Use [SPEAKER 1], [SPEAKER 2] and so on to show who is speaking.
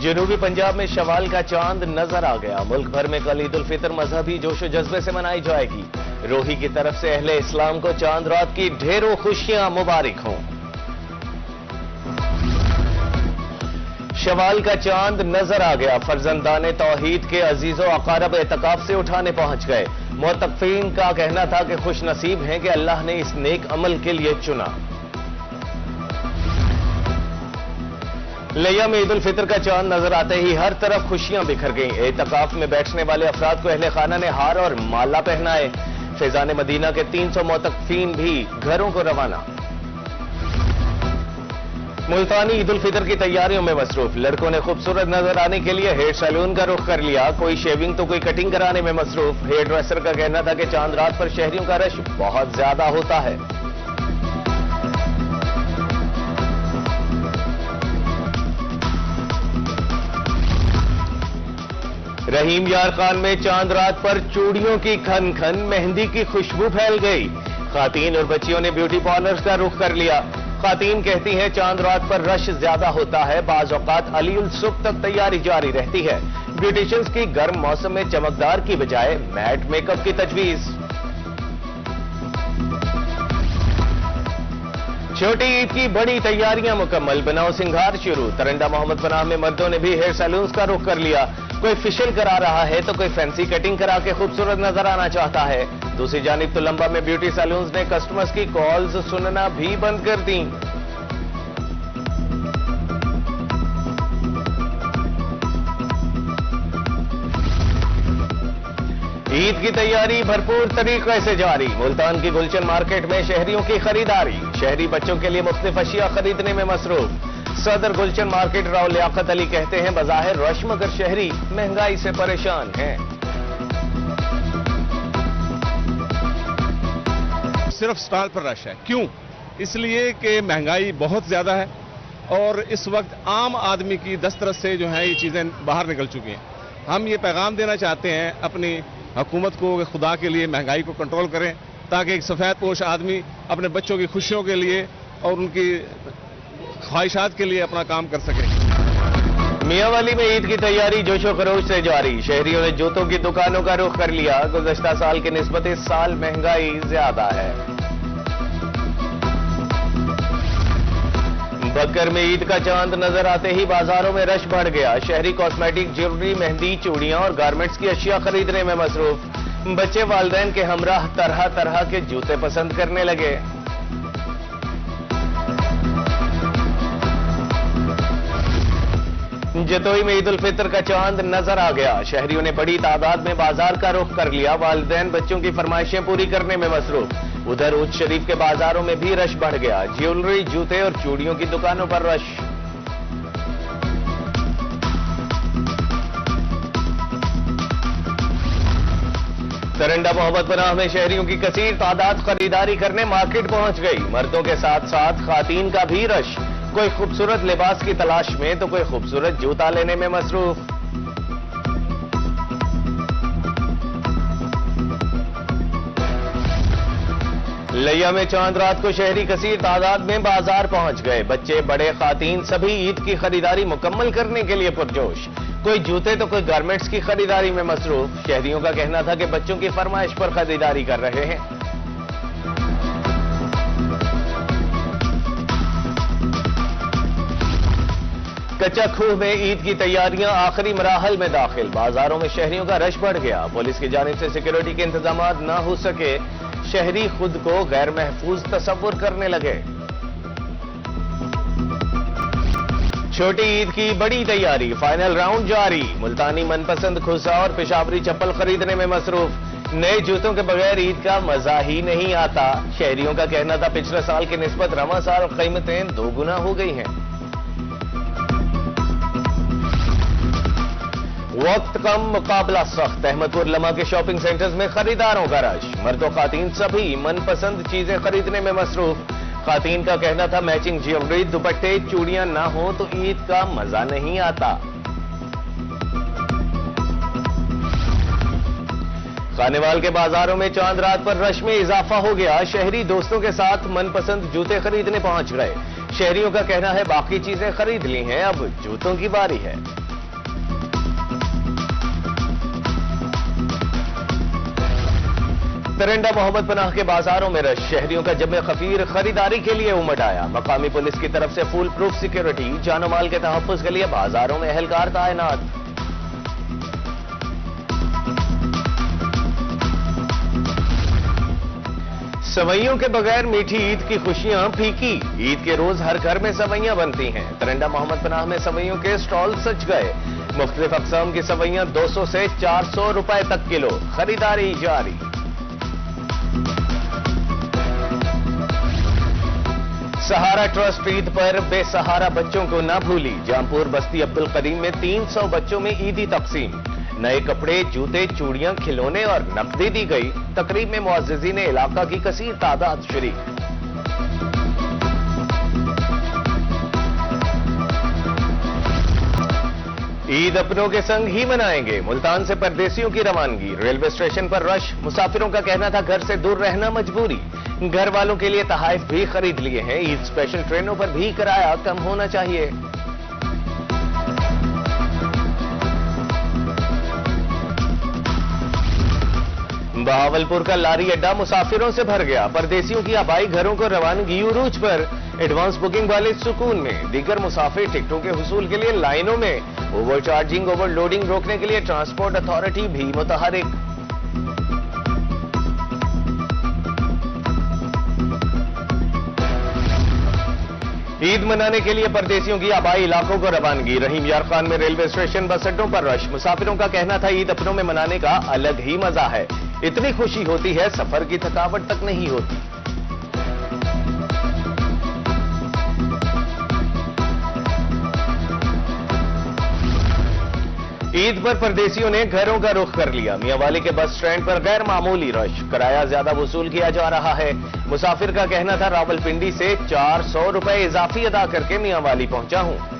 [SPEAKER 1] जनूबी पंजाब में शवाल का चांद नजर आ गया। मुल्क भर में कल ईद उल फितर मजहबी जोशो जज्बे से मनाई जाएगी। रोही की तरफ से अहले इस्लाम को चांद रात की ढेरों खुशियां मुबारक हों। शवाल का चांद नजर आ गया। फर्जंदाने तौहीद के अजीजों अकारब एतकाफ से उठाने पहुंच गए। मुतक़फ़ीन का कहना था कि खुश नसीब हैं कि अल्लाह ने इस नेक अमल के लिए चुना। लिया में ईद उल फितर का चांद नजर आते ही हर तरफ खुशियां बिखर गईं। एतकाफ में बैठने वाले अफराद को अहले खाना ने हार और माला पहनाए। फैजान मदीना के 300 मुतक़फ़ीन भी घरों को रवाना। मुल्तानी ईद उल फितर की तैयारियों में मसरूफ। लड़कों ने खूबसूरत नजर आने के लिए हेयर सैलून का रुख कर लिया। कोई शेविंग तो कोई कटिंग कराने में मसरूफ। हेयर ड्रेसर का कहना था कि चांद रात पर शहरियों का रश बहुत ज्यादा होता है। रहीम यार खान में चांद रात पर चूड़ियों की खन खन मेहंदी की खुशबू फैल गई। खातीन और बच्चियों ने ब्यूटी पार्लर्स का रुख कर लिया। खातीन कहती हैं चांद रात पर रश ज्यादा होता है। बाज़ औक़ात अली उल सुबह तक तैयारी जारी रहती है। ब्यूटिशियंस की गर्म मौसम में चमकदार की बजाय मैट मेकअप की तजवीज। छोटी ईद की बड़ी तैयारियां मुकम्मल। बनाओ सिंगार शुरू। तरंडा मोहम्मद पनाह में मर्दों ने भी हेयर सैलून्स का रुख कर लिया। कोई फेशियल करा रहा है तो कोई फैंसी कटिंग करा के खूबसूरत नजर आना चाहता है। दूसरी जानिब तो लंबा में ब्यूटी सैलून्स ने कस्टमर्स की कॉल्स सुनना भी बंद कर दी। ईद की तैयारी भरपूर तरीके से जारी। मुल्तान की गुलशन मार्केट में शहरियों की खरीदारी। शहरी बच्चों के लिए मुख्तलिफ अशिया खरीदने में मसरूफ। सदर गुलशन मार्केट राव लियाकत अली कहते हैं बज़ाहिर रश मगर शहरी महंगाई से परेशान हैं।
[SPEAKER 2] सिर्फ स्टॉल पर रश है। क्यों? इसलिए कि महंगाई बहुत ज्यादा है और इस वक्त आम आदमी की दस्तरस से जो है ये चीजें बाहर निकल चुकी हैं। हम ये पैगाम देना चाहते हैं अपनी हुकूमत को कि खुदा के लिए महंगाई को कंट्रोल करें ताकि एक सफेद पोश आदमी अपने बच्चों की खुशियों के लिए और उनकी ख्वाहिशात के लिए अपना काम कर सके।
[SPEAKER 1] मियांवाली में ईद की तैयारी जोशो खरोश से जारी। शहरियों ने जूतों की दुकानों का रुख कर लिया। गुज़श्ता साल की निस्बत इस साल महंगाई ज्यादा है। बक्कर में ईद का चांद नजर आते ही बाजारों में रश बढ़ गया। शहरी कॉस्मेटिक, ज्वेलरी, मेहंदी, चूड़ियां और गारमेंट्स की अशिया खरीदने में मसरूफ। बच्चे वालिदैन के हमराह तरह तरह के जूते पसंद करने लगे। जतोई में ईद उल फितर का चांद नजर आ गया। शहरियों ने बड़ी तादाद में बाजार का रुख कर लिया। वालिदैन बच्चों की फरमाइशें पूरी करने में मसरूफ। उधर उज शरीफ के बाजारों में भी रश बढ़ गया। ज्वेलरी, जूते और चूड़ियों की दुकानों पर रश। तरंडा मोहम्मद पनाह में शहरियों की कसीर तादाद खरीदारी करने मार्केट पहुंच गई। मर्दों के साथ साथ खातीन का भी रश। कोई खूबसूरत लिबास की तलाश में तो कोई खूबसूरत जूता लेने में मसरूफ। लिया में चांद रात को शहरी कसीर तादाद में बाजार पहुंच गए। बच्चे, बड़े, खातीन सभी ईद की खरीदारी मुकम्मल करने के लिए पुरजोश। कोई जूते तो कोई गारमेंट्स की खरीदारी में मसरूफ। शहरियों का कहना था कि बच्चों की फरमाइश पर खरीदारी कर रहे हैं। कच्चा खूह में ईद की तैयारियां आखिरी मराहल में दाखिल। बाजारों में शहरियों का रश बढ़ गया। पुलिस की जानिब से सिक्योरिटी के इंतजाम न हो सके। शहरी खुद को गैर महफूज तस्वुर करने लगे। छोटी ईद की बड़ी तैयारी। फाइनल राउंड जारी। मुल्तानी मनपसंद खुसा और पेशावरी चप्पल खरीदने में मसरूफ। नए जूतों के बगैर ईद का मजा ही नहीं आता। शहरियों का कहना था पिछले साल की निस्बत रवां साल कीमतें 2 गुना हो गई हैं। वक्त कम, मुकाबला सख्त। अहमदपुर लमा के शॉपिंग सेंटर्स में खरीदारों का रश। मर्दों खातीन सभी मनपसंद चीजें खरीदने में मसरूफ। खातीन का कहना था मैचिंग ज्वेलरी, दुपट्टे, चूड़ियां ना हो तो ईद का मजा नहीं आता। खानेवाल के बाजारों में चांद रात पर रश में इजाफा हो गया। शहरी दोस्तों के साथ मनपसंद जूते खरीदने पहुंच गए। शहरियों का कहना है बाकी चीजें खरीद ली हैं, अब जूतों की बारी है। तरंडा मोहम्मद पनाह के बाजारों में रश, शहरियों का जमे खफीर खरीदारी के लिए उमड़ आया। मकामी पुलिस की तरफ से फुल प्रूफ सिक्योरिटी, जानो माल के तहफ्फुज के लिए बाजारों में एहलकार तैनात। सवैयों के बगैर मीठी ईद की खुशियां फीकी। ईद के रोज हर घर में सवैयां बनती हैं। तरंडा मोहम्मद पनाह में सवैयों के स्टॉल सज गए। मुख्तलिफ अक़साम की सवैयां 200 से 400 रुपए तक किलो, खरीदारी जारी। सहारा ट्रस्ट ईद पर बेसहारा बच्चों को न भूली। जामपुर बस्ती अब्दुल करीम में 300 बच्चों में ईदी तकसीम। नए कपड़े, जूते, चूड़ियां, खिलौने और नकदी दी गई। तकरीब में मुअज़्ज़िज़ीन इलाका की कसीर तादाद शरीक। ईद अपनों के संग ही मनाएंगे। मुल्तान से परदेसियों की रवानगी। रेलवे स्टेशन पर रश, मुसाफिरों का कहना था घर से दूर रहना मजबूरी। घर वालों के लिए तहाइफ भी खरीद लिए हैं। ईद स्पेशल ट्रेनों पर भी किराया कम होना चाहिए। बहावलपुर का लारी अड्डा मुसाफिरों से भर गया। परदेसियों की आबाई घरों को रवानगी उरूज पर। एडवांस बुकिंग वाले सुकून में। दीगर मुसाफिर टिकटों के हुसूल के लिए लाइनों में। ओवरचार्जिंग, ओवरलोडिंग रोकने के लिए ट्रांसपोर्ट अथॉरिटी भी मुतहरिक। ईद मनाने के लिए परदेसियों की आबाई इलाकों को रवानगी। रहीम यार खान में रेलवे स्टेशन, बस अड्डों पर रश। मुसाफिरों का कहना था ईद अपनों में मनाने का अलग ही मजा है। इतनी खुशी होती है सफर की थकावट तक नहीं होती। ईद पर परदेसियों ने घरों का रुख कर लिया। मियांवाली के बस स्टैंड पर गैर मामूली रश। किराया ज्यादा वसूल किया जा रहा है। मुसाफिर का कहना था रावलपिंडी से 400 रुपए इजाफी अदा करके मियांवाली पहुंचा हूं।